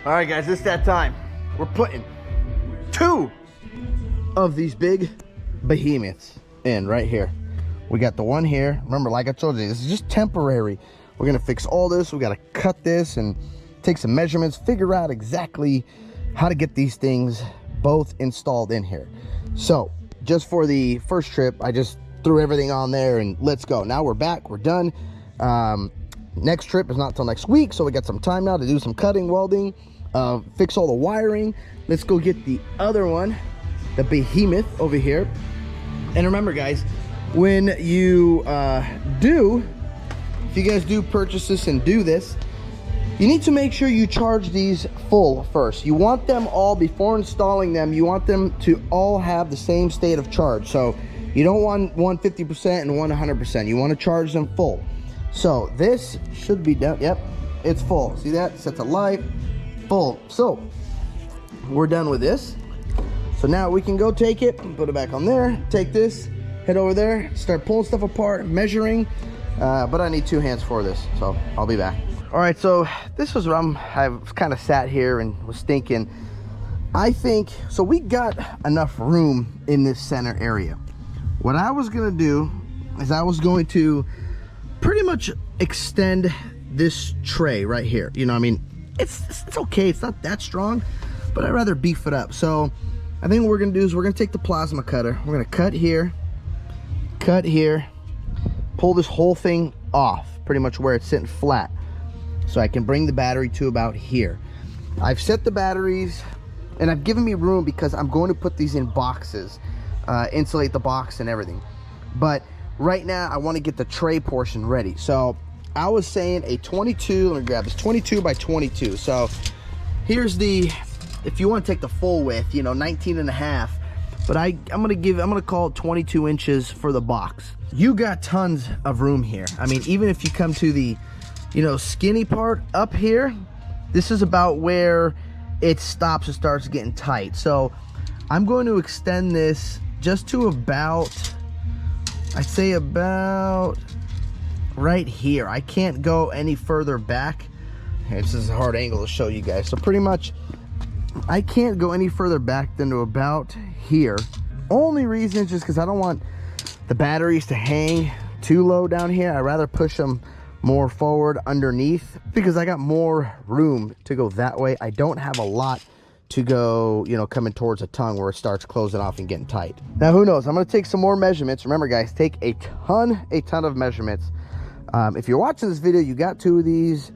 All right, guys, it's that time. We're putting 2 of these big behemoths in right here. We got the one here. Remember, like I told you, this is just temporary. We're gonna fix all this. We gotta cut this and take some measurements, figure out exactly how to get these things both installed in here. So just for the first trip, I just threw everything on there and let's go. Now we're back, we're done. Next trip is not till next week, so we got some time now to do some cutting, welding, fix all the wiring. Let's go get the other one, the behemoth over here. And remember, guys, when you if you guys do purchase this and do this, you need to make sure you charge these full first. You want them all, before installing them, you want them to all have the same state of charge. So you don't want one 50% and one 100%. You want to charge them full. So this should be done. Yep, it's full. See that? Set to light, full. So we're done with this. So now we can go take it, put it back on there, take this, head over there, start pulling stuff apart, measuring. But I need 2 hands for this, so I'll be back. All right, so this was what I've kind of sat here and was thinking. I think, so we got enough room in this center area. What I was gonna do is I was going to pretty much extend this tray right here. You know, I mean, it's okay, it's not that strong, but I'd rather beef it up. So I think what we're gonna do is we're gonna take the plasma cutter, we're gonna cut here, pull this whole thing off, pretty much where it's sitting flat, so I can bring the battery to about here. I've set the batteries, and I've given me room because I'm going to put these in boxes, insulate the box and everything. But right now, I want to get the tray portion ready. So I was saying a 22, let me grab this, 22 by 22. So here's the, if you want to take the full width, you know, 19 and a half, but I'm gonna call it 22 inches for the box. You got tons of room here. I mean, even if you come to the, you know, skinny part up here, this is about where it stops and starts getting tight. So I'm going to extend this just to about, I'd say about right here. I can't go any further back. Here, this is a hard angle to show you guys. So pretty much I can't go any further back than to about here. Only reason is just because I don't want the batteries to hang too low down here. I'd rather push them more forward underneath because I got more room to go that way. I don't have a lot to go, you know, coming towards a tongue where it starts closing off and getting tight. Now, who knows? I'm going to take some more measurements. Remember, guys, take a ton of measurements. If you're watching this video, you got 2 of these,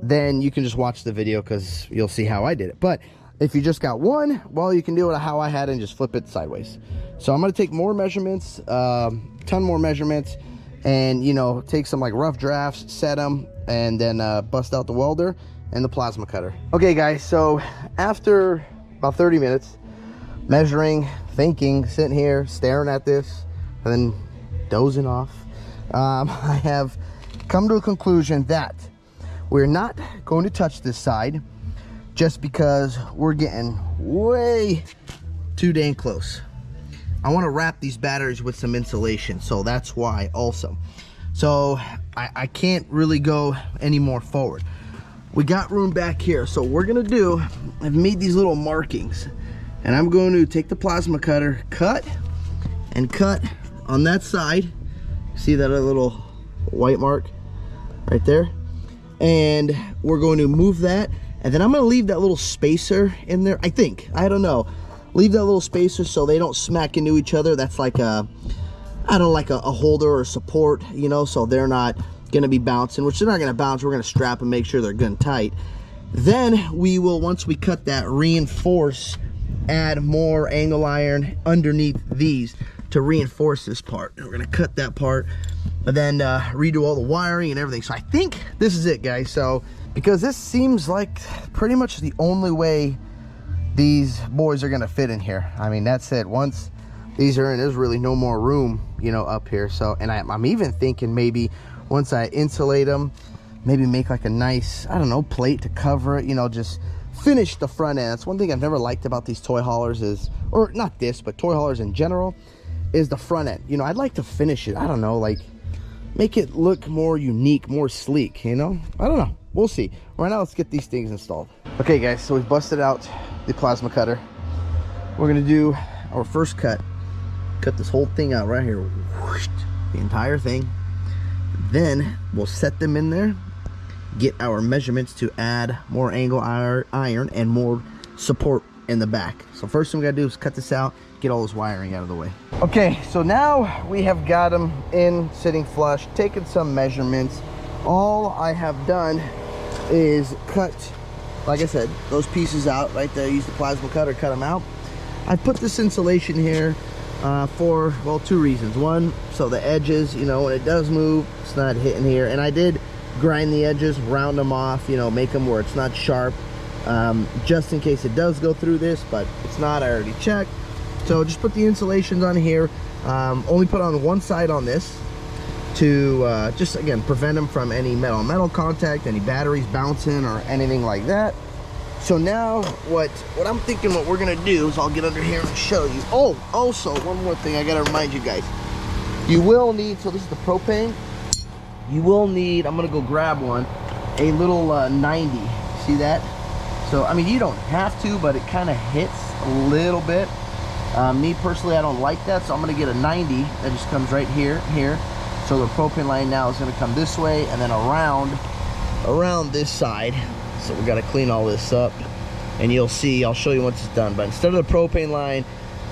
then you can just watch the video because you'll see how I did it. But if you just got 1, well, you can do it how I had it and just flip it sideways. So I'm going to take more measurements, ton more measurements, and, you know, take some like rough drafts, set them, and then bust out the welder and the plasma cutter. Okay, guys, so after about 30 minutes measuring, thinking, sitting here staring at this and then dozing off, I have come to a conclusion that we're not going to touch this side just because we're getting way too dang close. I want to wrap these batteries with some insulation, so that's why also. So I can't really go any more forward. We got room back here, so what we're gonna do, I've made these little markings, and I'm going to take the plasma cutter, cut on that side. See that little white mark right there? And we're going to move that, and then I'm gonna leave that little spacer in there, I think. I don't know. Leave that little spacer so they don't smack into each other. That's like a, I don't know, like a holder or support, you know, so they're not gonna be bouncing, which they're not gonna bounce. We're gonna strap and make sure they're good and tight. Then we will, once we cut that, reinforce, add more angle iron underneath these to reinforce this part. And we're gonna cut that part, and then redo all the wiring and everything. So I think this is it, guys. So because this seems like pretty much the only way these boys are gonna fit in here. I mean, that's it. Once these are in, there's really no more room, you know, up here. So, and I'm even thinking maybe once I insulate them, maybe make like a nice, I don't know, plate to cover it, you know, just finish the front end. That's one thing I've never liked about these toy haulers is, or not this, but toy haulers in general, is the front end. You know, I'd like to finish it, I don't know, like make it look more unique, more sleek, you know? I don't know, we'll see. Right now, let's get these things installed. Okay guys, so we've busted out the plasma cutter. We're gonna do our first cut. Cut this whole thing out right here. Whoosh, the entire thing. Then we'll set them in there, get our measurements to add more angle iron and more support in the back. So first thing we gotta do is cut this out, get all this wiring out of the way. Okay, so now we have got them in sitting flush, taken some measurements. All I have done is cut, like I said, those pieces out right there. Use the plasma cutter, cut them out. I put this insulation here for, well, two reasons. One, so the edges, you know, when it does move, it's not hitting here. And I did grind the edges, round them off, you know, make them where it's not sharp, just in case it does go through this, but it's not. I already checked. So just put the insulations on here. Only put on one side on this to just, again, prevent them from any metal contact, any batteries bouncing or anything like that. So now what I'm thinking what we're gonna do is I'll get under here and show you. Oh, also one more thing I gotta remind you guys. You will need, so this is the propane. You will need, I'm gonna go grab one, a little 90. See that? So, I mean, you don't have to, but it kind of hits a little bit. Me personally, I don't like that, so I'm gonna get a 90 that just comes right here. So the propane line now is gonna come this way and then around this side. So we got to clean all this up, and you'll see, I'll show you once it's done. But instead of the propane line,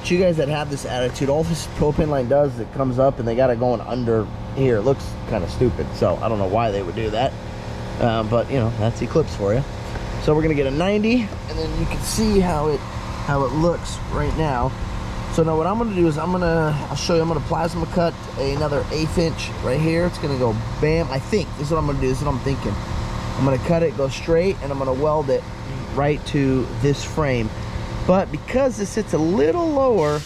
to you guys that have this attitude, all this propane line does is it comes up and they got it going under here. It looks kind of stupid, so I don't know why they would do that, but you know, that's Eclipse for you. So we're gonna get a 90, and then you can see how it looks right now. So now what I'm gonna do is I'll show you. I'm gonna plasma cut another 1/8 inch right here. It's gonna go bam. I think this is what I'm gonna do. This is what I'm thinking. I'm gonna cut it, go straight, and I'm gonna weld it right to this frame. But because this sits a little lower,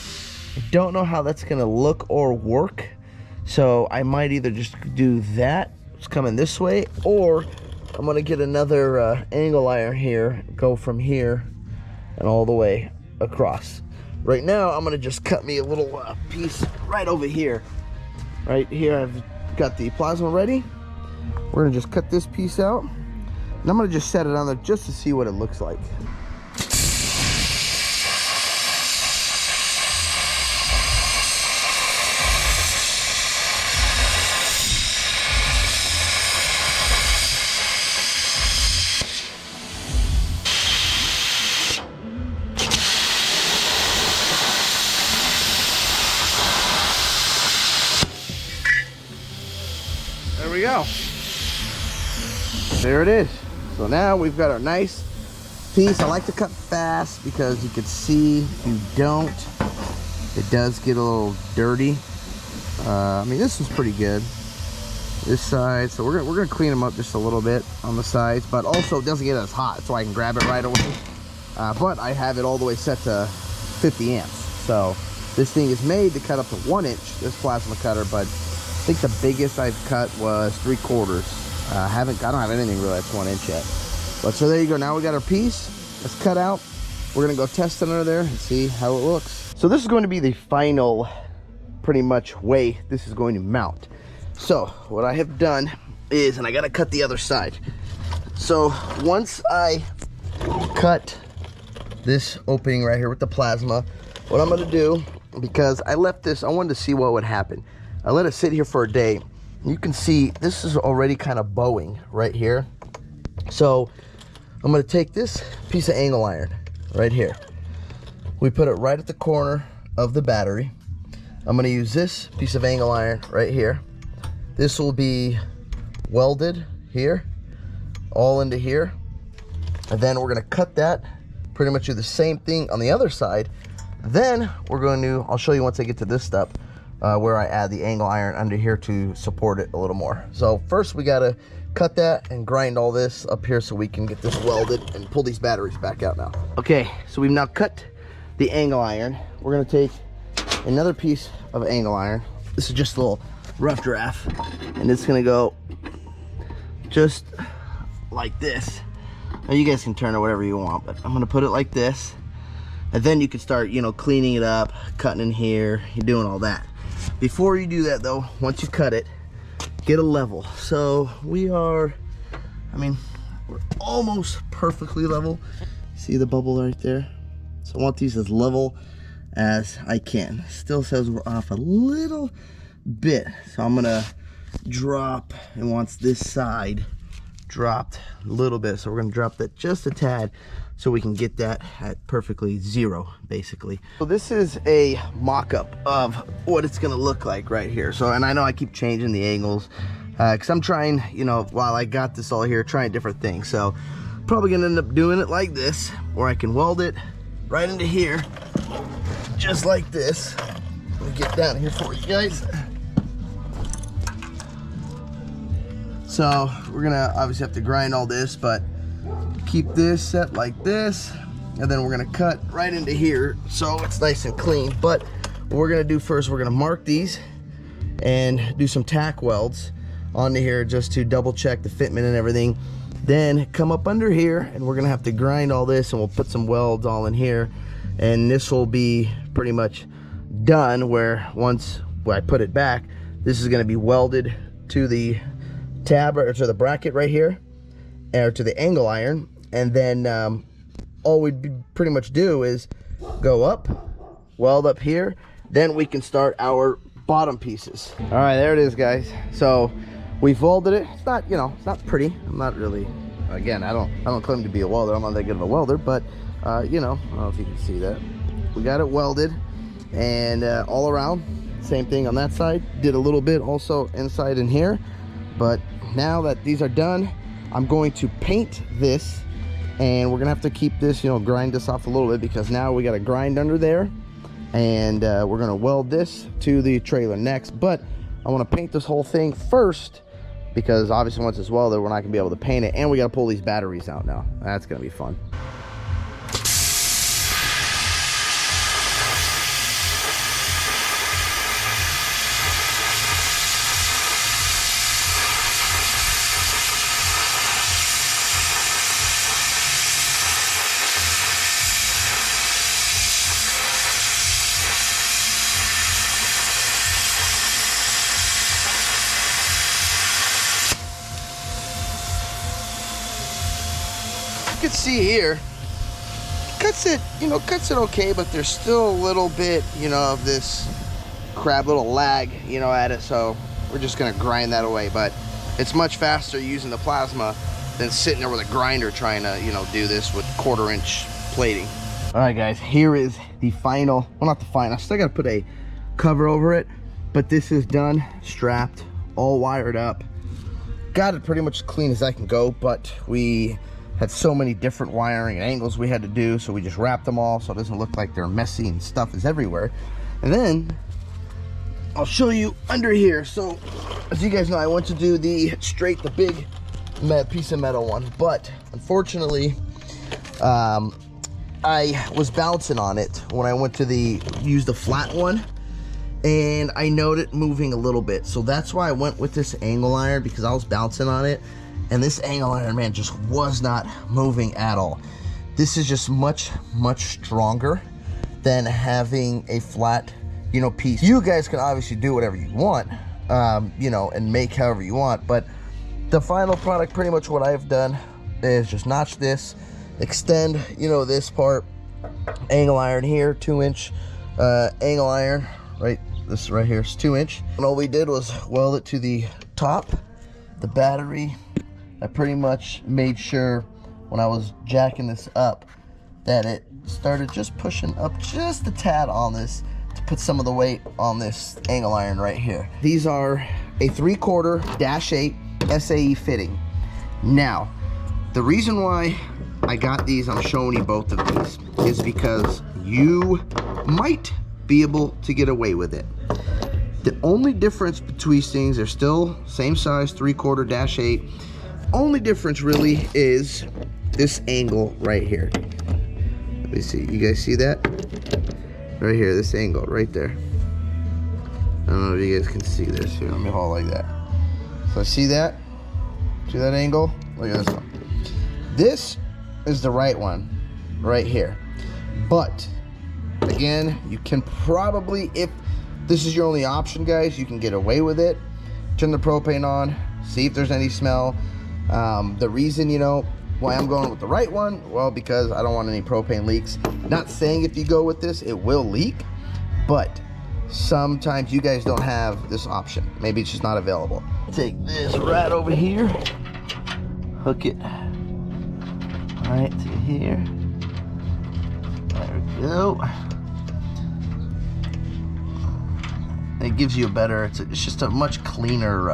I don't know how that's gonna look or work. So I might either just do that, it's coming this way, or I'm gonna get another angle iron here, go from here and all the way across. Right now, I'm gonna just cut me a little piece right over here. Right here, I've got the plasma ready. We're gonna just cut this piece out, and I'm gonna just set it on there just to see what it looks like. There we go. There it is. So now we've got our nice piece. I like to cut fast because you can see if you don't, it does get a little dirty. I mean, this is pretty good. This side, so we're gonna clean them up just a little bit on the sides, but also it doesn't get as hot, so I can grab it right away. But I have it all the way set to 50 amps. So this thing is made to cut up to 1 inch, this plasma cutter, but I think the biggest I've cut was 3/4. I don't have anything really that's 1 inch yet. But so there you go. Now we got our piece. It's cut out. We're gonna go test it under there and see how it looks. So this is going to be the final, pretty much, way this is going to mount. So what I have done is, and I gotta cut the other side. So once I cut this opening right here with the plasma, what I'm gonna do, because I left this, I wanted to see what would happen. I let it sit here for a day. You can see this is already kind of bowing right here. So I'm gonna take this piece of angle iron right here. We put it right at the corner of the battery. I'm gonna use this piece of angle iron right here. This will be welded here, all into here. And then we're gonna cut that, pretty much do the same thing on the other side. Then we're going to, I'll show you once I get to this step, where I add the angle iron under here to support it a little more. So first we gotta cut that and grind all this up here so we can get this welded and pull these batteries back out now. Okay, so we've now cut the angle iron. We're gonna take another piece of angle iron. This is just a little rough draft, and it's gonna go just like this. Now you guys can turn it whatever you want, but I'm gonna put it like this, and then you can start, you know, cleaning it up, cutting in here, you're doing all that. Before you do that though, once you cut it, get a level. So we are, I mean, we're almost perfectly level. See the bubble right there? So I want these as level as I can. Still says we're off a little bit, so I'm gonna drop, and once this side dropped a little bit, so we're gonna drop that just a tad so we can get that at perfectly 0 basically. So this is a mock-up of what it's gonna look like right here. So, and I know I keep changing the angles because I'm trying, you know, while I got this all here, trying different things. So probably gonna end up doing it like this, or I can weld it right into here just like this. Let me get down here for you guys. So we're gonna obviously have to grind all this, but keep this set like this, and then we're gonna cut right into here so it's nice and clean. But what we're gonna do first, we're gonna mark these and do some tack welds onto here just to double check the fitment and everything. Then come up under here, and we're gonna have to grind all this, and we'll put some welds all in here, and this will be pretty much done, where once I put it back, this is gonna be welded to the tab or to the bracket right here, or to the angle iron. And then all we'd pretty much do is go up, weld up here, then we can start our bottom pieces. All right, there it is, guys. So we've welded it. It's not, you know, it's not pretty. I'm not really, again, I don't claim to be a welder. I'm not that good of a welder, but you know, I don't know if you can see that. We got it welded, and all around, same thing on that side. Did a little bit also inside in here, but now that these are done, I'm going to paint this, and we're gonna have to keep this, you know, grind this off a little bit, because now we got to grind under there, and we're gonna weld this to the trailer next. But I want to paint this whole thing first, because obviously once it's welded, we're not gonna be able to paint it, and we got to pull these batteries out now. That's gonna be fun. You can see here, cuts it, you know, cuts it okay, but there's still a little bit, you know, of this crab little lag, you know, at it. So we're just gonna grind that away. But it's much faster using the plasma than sitting there with a grinder trying to, you know, do this with 1/4-inch plating. All right, guys, here is the final, well, not the final, I still gotta put a cover over it, but this is done, strapped, all wired up. Got it pretty much as clean as I can go, but we had so many different wiring and angles we had to do, so we just wrapped them all so it doesn't look like they're messy and stuff is everywhere. And then I'll show you under here. So as you guys know, I went to do the big piece of metal one, but unfortunately I was bouncing on it when I went to use the flat one, and I noted it moving a little bit. So that's why I went with this angle iron, because I was bouncing on it. And this angle iron, man, just was not moving at all. This is just much, much stronger than having a flat, you know, piece. You guys can obviously do whatever you want, you know, and make however you want. But the final product, pretty much what I've done is just notch this, extend, you know, this part, angle iron here, 2-inch angle iron, right? This right here is 2-inch. And all we did was weld it to the top, the battery. I pretty much made sure when I was jacking this up that it started just pushing up just a tad on this to put some of the weight on this angle iron right here. These are a 3/4 -8 SAE fitting. Now, the reason why I got these, I'm showing you both of these, is because you might be able to get away with it. The only difference between these things, they're still same size, 3/4 -8. Only difference really is this angle right here. Let me see, you guys see that? Right here, this angle right there. I don't know if you guys can see this here. Let me hold like that. So see that? See that angle? Look at this one. This is the right one right here. But again, you can probably, if this is your only option, guys, you can get away with it. Turn the propane on, see if there's any smell. The reason, you know, Why I'm going with the right one? Well, because I don't want any propane leaks. Not saying if you go with this, it will leak, but sometimes you guys don't have this option. Maybe it's just not available. Take this right over here, hook it right to here. There we go. It gives you a better, it's just a much cleaner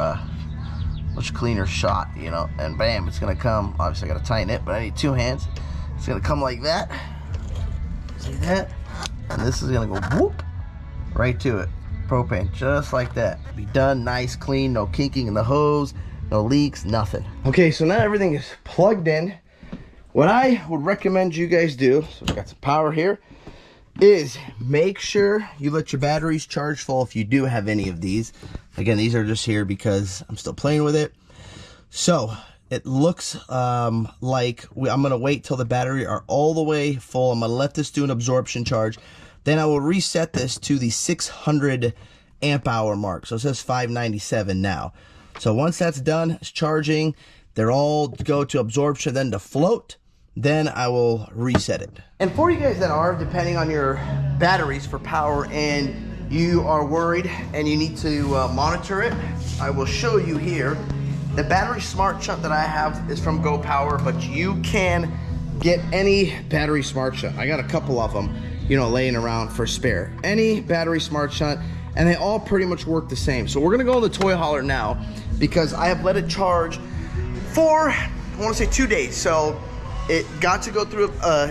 shot, you know, and bam, it's gonna come. Obviously I gotta tighten it, but I need 2 hands. It's gonna come like that. See that? And this is gonna go whoop right to it. Propane, just like that. Be done, nice, clean, no kinking in the hose, no leaks, nothing. Okay, so now everything is plugged in. What I would recommend you guys do, so we've got some power here, is make sure you let your batteries charge full if you do have any of these. Again, these are just here because I'm still playing with it. So it looks like I'm gonna wait till the battery are all the way full. I'm gonna let this do an absorption charge. Then I will reset this to the 600 amp hour mark. So it says 597 now. So once that's done, it's charging, they're all go to absorption, then to float. Then I will reset it. And for you guys that are depending on your batteries for power and you are worried and you need to monitor it, I will show you here. The battery smart shunt that I have is from Go Power, but you can get any battery smart shunt. I got a couple of them, you know, laying around for spare. Any battery smart shunt, and they all pretty much work the same. So we're gonna go in the toy hauler now because I have let it charge for, I wanna say 2 days. So it got to go through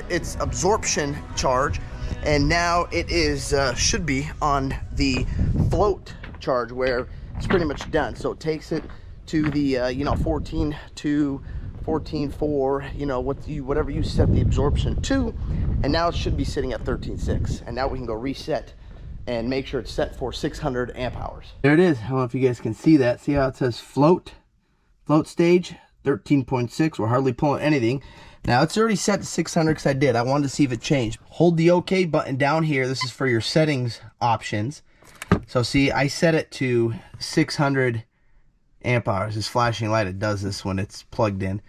its absorption charge, and now it is should be on the float charge where it's pretty much done. So it takes it to the you know, 14 to 14.4, you know, whatever you set the absorption to, and now it should be sitting at 13.6. And now we can go reset and make sure it's set for 600 amp hours. There it is. I don't know if you guys can see that. See how it says float stage 13.6. We're hardly pulling anything. Now it's already set to 600 because I did. I wanted to see if it changed. Hold the OK button down here. This is for your settings options. So see, I set it to 600 amp hours. This flashing light, it does this when it's plugged in.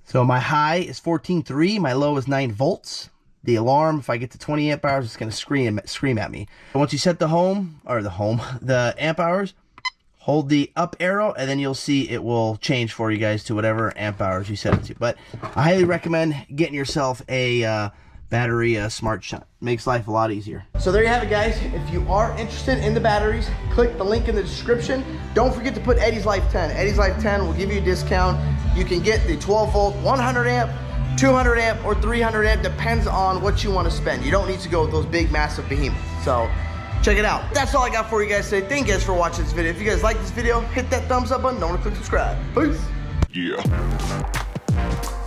So my high is 14.3. My low is 9 volts. The alarm, if I get to 20 amp hours, it's going to scream at me. But once you set the the amp hours, hold the up arrow, and then you'll see it will change for you guys to whatever amp hours you set it to. But I highly recommend getting yourself a battery smart shunt. Makes life a lot easier. So there you have it, guys. If you are interested in the batteries, click the link in the description. Don't forget to put Eddie's Life 10. Eddie's Life 10 will give you a discount. You can get the 12 volt, 100 amp, 200 amp, or 300 amp. Depends on what you want to spend. You don't need to go with those big, massive behemoths. So check it out. That's all I got for you guys today. Thank you guys for watching this video. If you guys like this video, hit that thumbs up button. Don't forget to click subscribe. Peace. Yeah.